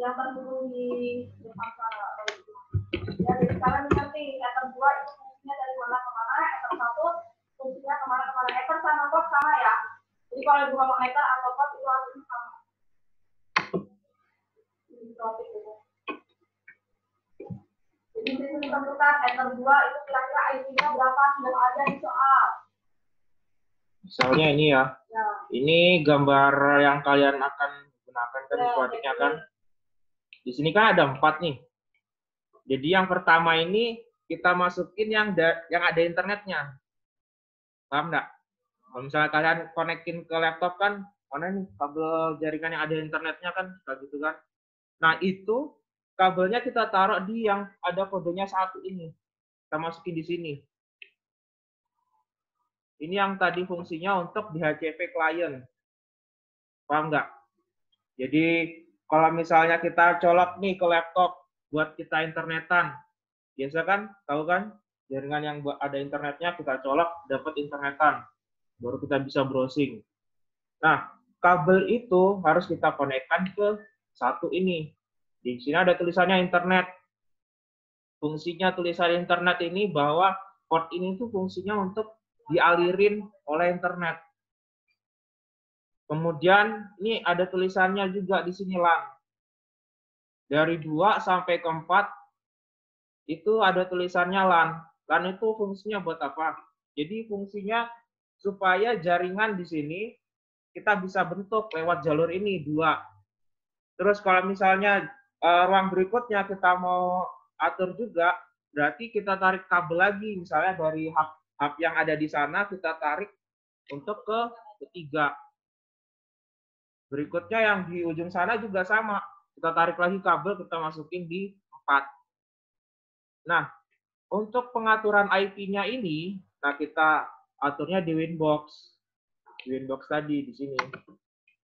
yang terhubung di depan sana. Ya, jadi kalian mengerti ether 2 itu fungsinya dari mana ke mana, ether 1 fungsinya kemana ke mana. Ether sama port sama ya. Jadi kalau ibu ngomong ether atau port itu artinya sama. Ini topik gitu. Jadi bisa ditentukan ether 2 itu kira-kira IP-nya berapa sudah ada di soal. Misalnya ini ya. Ini gambar yang kalian akan gunakan kan informatiknya kan. Di sini kan ada 4 nih. Jadi yang pertama ini kita masukin yang ada internetnya. Paham nggak? Kalau misalnya kalian konekin ke laptop kan, mana nih kabel jaringan yang ada internetnya kan, kayak gitu kan. Nah itu kabelnya kita taruh di yang ada kodenya 1 ini. Kita masukin di sini. Ini yang tadi fungsinya untuk DHCP client. Paham nggak? Jadi kalau misalnya kita colok nih ke laptop buat kita internetan, biasa kan, tahu kan, jaringan yang ada internetnya kita colok dapat internetan, baru kita bisa browsing. Nah, kabel itu harus kita konekkan ke 1 ini. Di sini ada tulisannya internet. Fungsinya tulisan internet ini bahwa port ini tuh fungsinya untuk dialirin oleh internet. Kemudian ini ada tulisannya juga di sini LAN. Dari 2 sampai ke 4 itu ada tulisannya LAN. LAN itu fungsinya buat apa? Jadi fungsinya supaya jaringan di sini kita bisa bentuk lewat jalur ini 2. Terus kalau misalnya ruang berikutnya kita mau atur juga, berarti kita tarik kabel lagi, misalnya dari hub yang ada di sana kita tarik untuk ke ketiga. Berikutnya yang di ujung sana juga sama, kita tarik lagi kabel, kita masukin di 4. Nah, untuk pengaturan IP-nya ini, nah kita aturnya di Winbox. Di Winbox tadi di sini.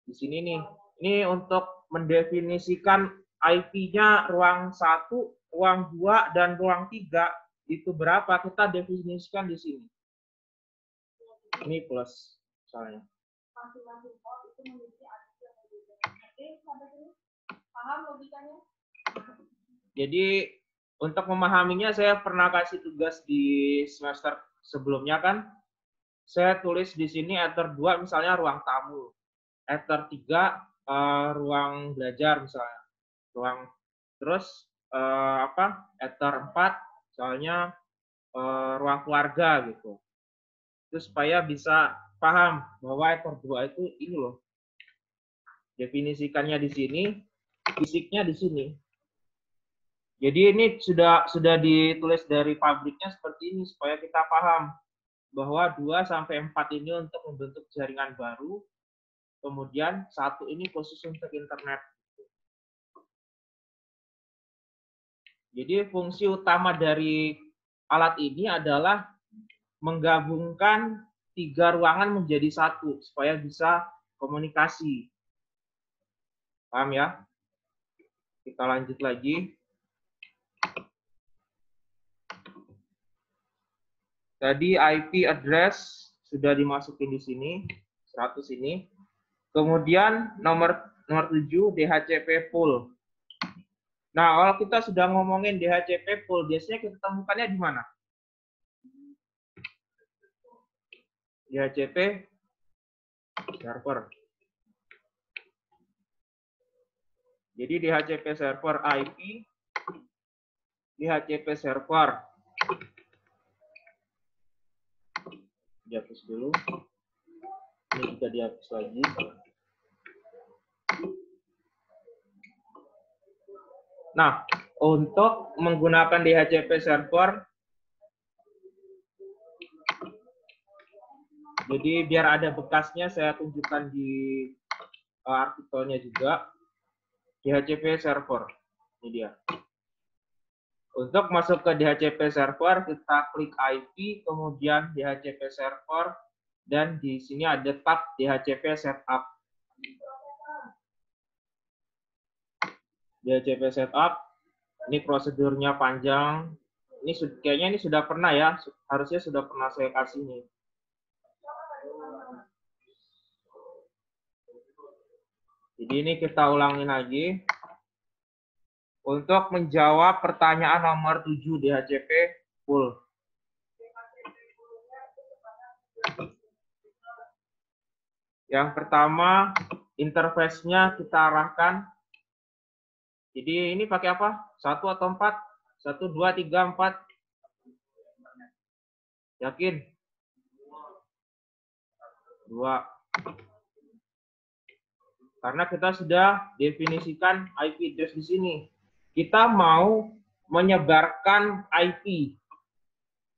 Di sini nih. Ini untuk mendefinisikan IP-nya ruang 1, ruang 2, dan ruang 3 itu berapa, kita definisikan di sini. Ini plus misalnya. Paham logikanya? Jadi untuk memahaminya saya pernah kasih tugas di semester sebelumnya kan. Saya tulis di sini ether 2 misalnya ruang tamu. Ether 3 ruang belajar misalnya. Terus ether 4 misalnya ruang keluarga gitu. Itu supaya bisa paham bahwa ether 2 itu ini loh. Definisikannya di sini, fisiknya di sini. Jadi ini sudah ditulis dari pabriknya seperti ini supaya kita paham bahwa 2 sampai 4 ini untuk membentuk jaringan baru, kemudian 1 ini khusus untuk internet. Jadi fungsi utama dari alat ini adalah menggabungkan 3 ruangan menjadi 1 supaya bisa komunikasi. Paham ya? Kita lanjut lagi. Tadi IP address sudah dimasukin di sini, 100 ini. Kemudian nomor 7 DHCP pool. Nah, kalau kita sudah ngomongin DHCP pool, biasanya kita temukannya di mana? DHCP server. Jadi DHCP server IP, DHCP server. Dihapus dulu. Ini juga dihapus lagi. Nah, untuk menggunakan DHCP server, jadi biar ada bekasnya, saya tunjukkan di artikelnya juga. DHCP server, ini dia. Untuk masuk ke DHCP server, kita klik IP, kemudian DHCP server, dan di sini ada tab DHCP setup. DHCP setup, ini prosedurnya panjang. Ini kayaknya ini sudah pernah ya, harusnya sudah pernah saya kasih nih. Jadi ini kita ulangin lagi. untuk menjawab pertanyaan nomor 7 DHCP full. Yang pertama, interface-nya kita arahkan. Jadi ini pakai apa? 1 atau 4? 1, 2, 3, 4. Yakin? 2. Karena kita sudah definisikan IP address di sini. Kita mau menyebarkan IP.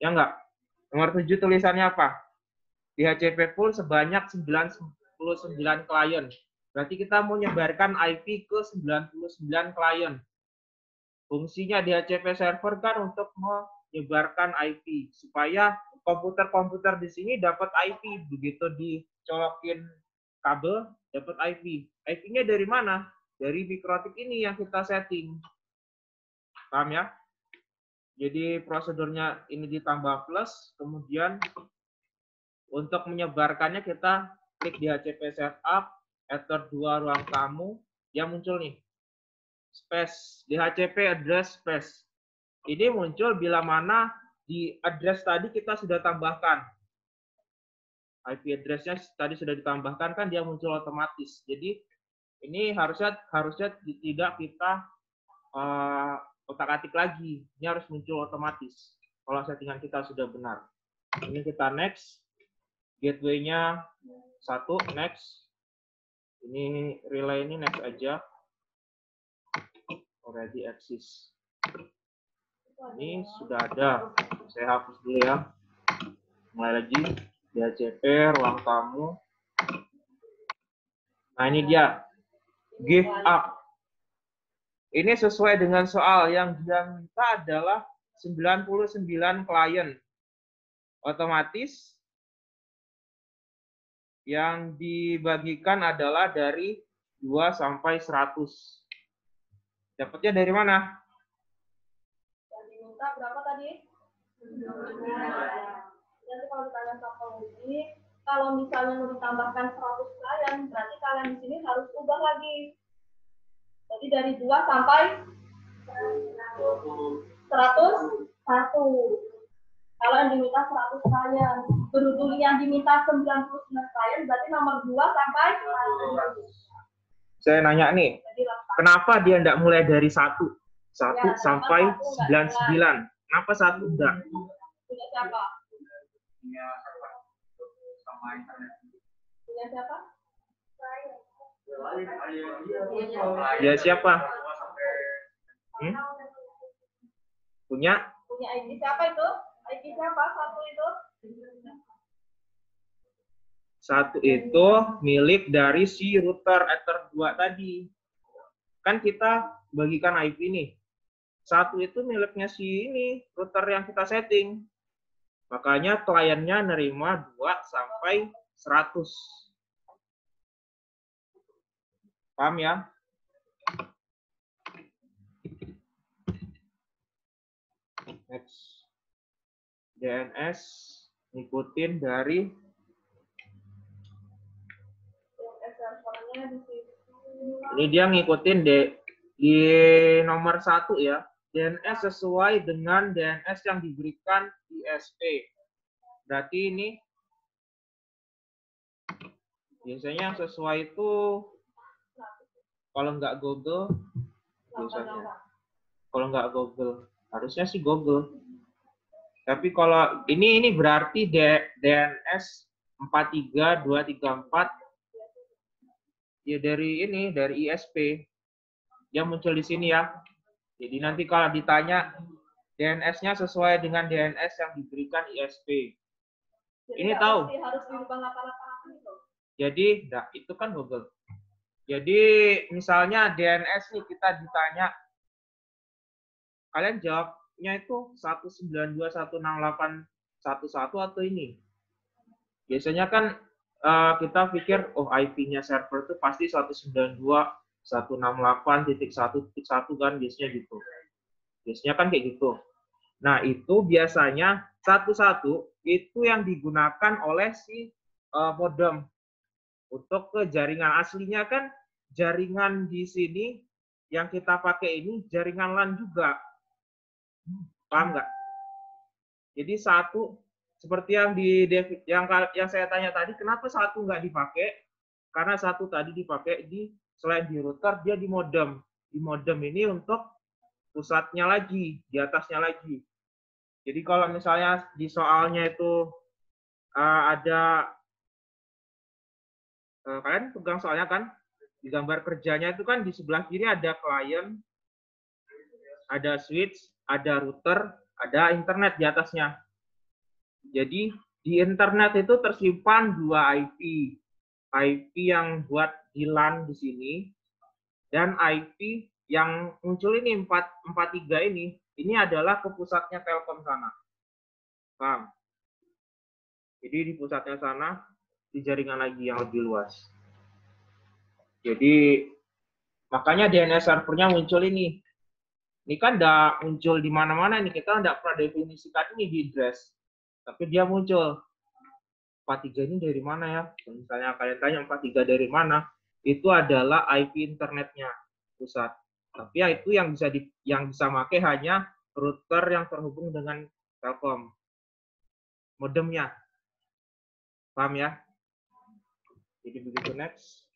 Ya enggak? Nomor 7 tulisannya apa? DHCP full sebanyak 99 klien. Berarti kita mau menyebarkan IP ke 99 klien. Fungsinya DHCP server kan untuk menyebarkan IP. Supaya komputer-komputer di sini dapat IP. Begitu dicolokin kabel, dapat IP. IP-nya dari mana? Dari mikrotik ini yang kita setting. Paham ya? Jadi prosedurnya ini ditambah plus, kemudian untuk menyebarkannya kita klik DHCP setup, enter 2 ruang tamu, yang muncul nih. Space, DHCP address space. Ini muncul bila mana di address tadi kita sudah tambahkan. IP address-nya tadi sudah ditambahkan kan dia muncul otomatis. Jadi ini harusnya tidak kita otak-atik lagi. Ini harus muncul otomatis. Kalau settingan kita sudah benar. Ini kita next. Gateway-nya 1, next. Ini relay ini next aja. Already exist. Ini sudah ada. Saya hapus dulu ya. Mulai lagi. DHCP, ruang tamu. Nah ini dia. Give up. Ini sesuai dengan soal yang dia minta adalah 99 klien. Otomatis yang dibagikan adalah dari 2 sampai 100. Dapatnya dari mana? Yang diminta berapa tadi? Nanti kalau ditanya sama Uji, kalau misalnya mau ditambahkan 100 klien, berarti kalian di sini harus ubah lagi. Jadi dari 2 sampai 101. Kalau yang diminta 100 klien, berhubung yang diminta 99 klien, berarti nomor 2 sampai 100. Saya nanya nih, kenapa dia enggak mulai dari 1 ya, sampai 99? Kenapa 1 enggak? Punya siapa? Punya siapa? Ya siapa? Punya ID siapa itu? ID siapa? 1 itu milik dari si router Ether 2 tadi. Kan kita bagikan IP nih. 1 itu miliknya si ini, router yang kita setting. Makanya kliennya nerima 2 sampai 100. Paham ya? Next. DNS ngikutin dari ini dia ngikutin di nomor 1 ya. DNS sesuai dengan DNS yang diberikan ISP. Berarti ini biasanya sesuai itu kalau nggak Google biasanya. Kalau nggak Google, harusnya sih Google. Tapi kalau ini berarti DNS 43234 ya dari ISP yang muncul di sini ya. Jadi nanti kalau ditanya DNS-nya sesuai dengan DNS yang diberikan ISP. Jadi ini tahu. Harus dirubah 888 itu. Jadi, nah, itu kan Google. Jadi misalnya DNS nih kita ditanya, kalian jawabnya itu 192.168.1.1 atau ini? Biasanya kan kita pikir, oh IP-nya server itu pasti 192.168.1.1 kan biasanya gitu. Biasanya kan kayak gitu. Nah itu biasanya 1.1 itu yang digunakan oleh si modem untuk ke jaringan aslinya kan jaringan di sini yang kita pakai ini jaringan LAN juga. Paham nggak? Jadi satu seperti yang saya tanya tadi, kenapa satu nggak dipakai? Karena satu tadi dipakai selain di router, dia di modem. Di modem ini untuk pusatnya lagi, di atasnya lagi. Jadi kalau misalnya di soalnya itu ada, kalian pegang soalnya kan, di gambar kerjanya itu kan di sebelah kiri ada klien, ada switch, ada router, ada internet di atasnya. Jadi di internet itu tersimpan 2 IP. IP yang buat di LAN di sini, dan IP yang muncul ini 443 ini adalah ke pusatnya Telkom sana. Paham? Jadi di pusatnya sana, di jaringan lagi yang lebih luas. Jadi makanya DNS servernya muncul ini. Ini kan udah muncul di mana-mana nih, kita nggak pernah definisikan ini di address. Tapi dia muncul. 43 ini dari mana ya? Misalnya kalian tanya 43 dari mana, itu adalah IP internetnya pusat. Tapi ya itu yang bisa pakai hanya router yang terhubung dengan Telkom. Modemnya. Paham ya? Jadi begitu, next.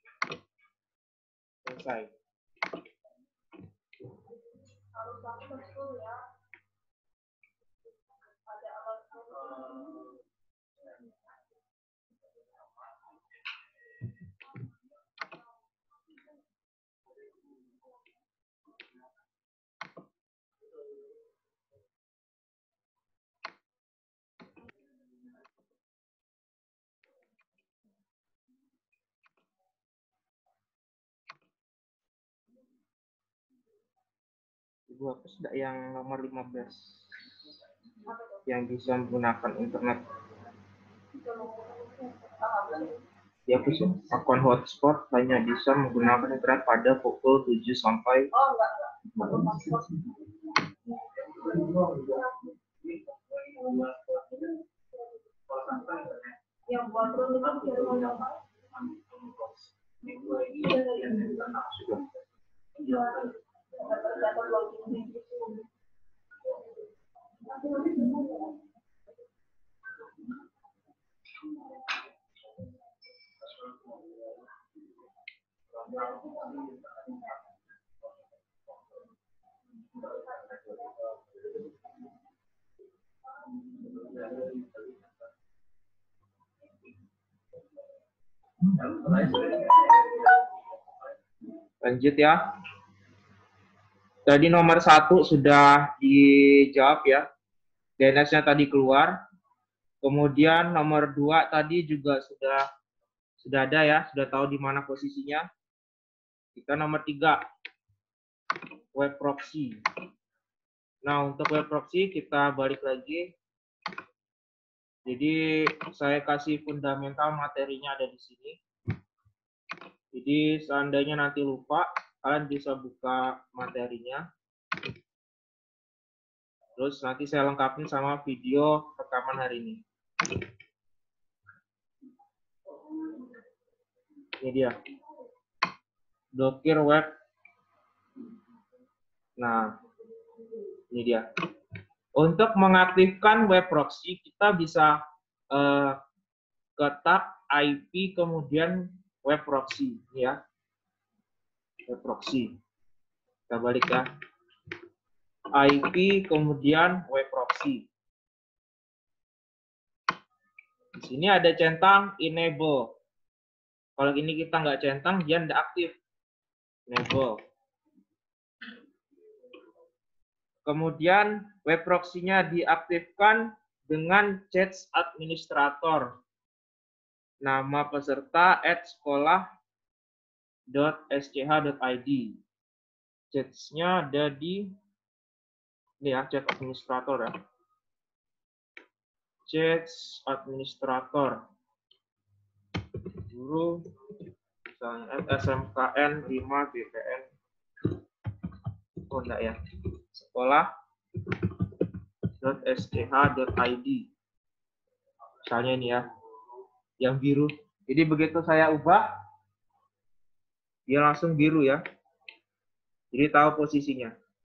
Selesai. Harus aku betul ya. Ada alat Ibu hapus enggak yang nomor 15? Yang bisa menggunakan internet. Ya, akun hotspot hanya bisa menggunakan internet pada pukul 7 sampai yang buat room itu jaringan apa? Lanjut ya. Tadi nomor 1 sudah dijawab ya. DNS-nya tadi keluar. Kemudian nomor 2 tadi juga sudah ada ya, sudah tahu di mana posisinya. Kita nomor 3, web proxy. Nah, untuk web proxy kita balik lagi. Jadi saya kasih fundamental materinya ada di sini. Jadi seandainya nanti lupa, kalian bisa buka materinya. Terus nanti saya lengkapin sama video rekaman hari ini. Ini dia. Docker web. Nah, ini dia. Untuk mengaktifkan web proxy, kita bisa ketik IP kemudian web proxy, ya. Web proxy. Kita balik ya. IP kemudian web proxy. Di sini ada centang enable. Kalau ini kita nggak centang, dia nggak aktif. Enable. Kemudian web proxy-nya diaktifkan dengan chats administrator. Nama peserta @sekolah.sch.id. Chats-nya ada di ini ya, chat administrator ya. Chats administrator. Guru misalnya SMKN 5 BPN. Oh enggak ya. Sekolah.sch.id. Misalnya ini ya. Yang biru. Jadi begitu saya ubah, dia langsung biru ya. Jadi tahu posisinya.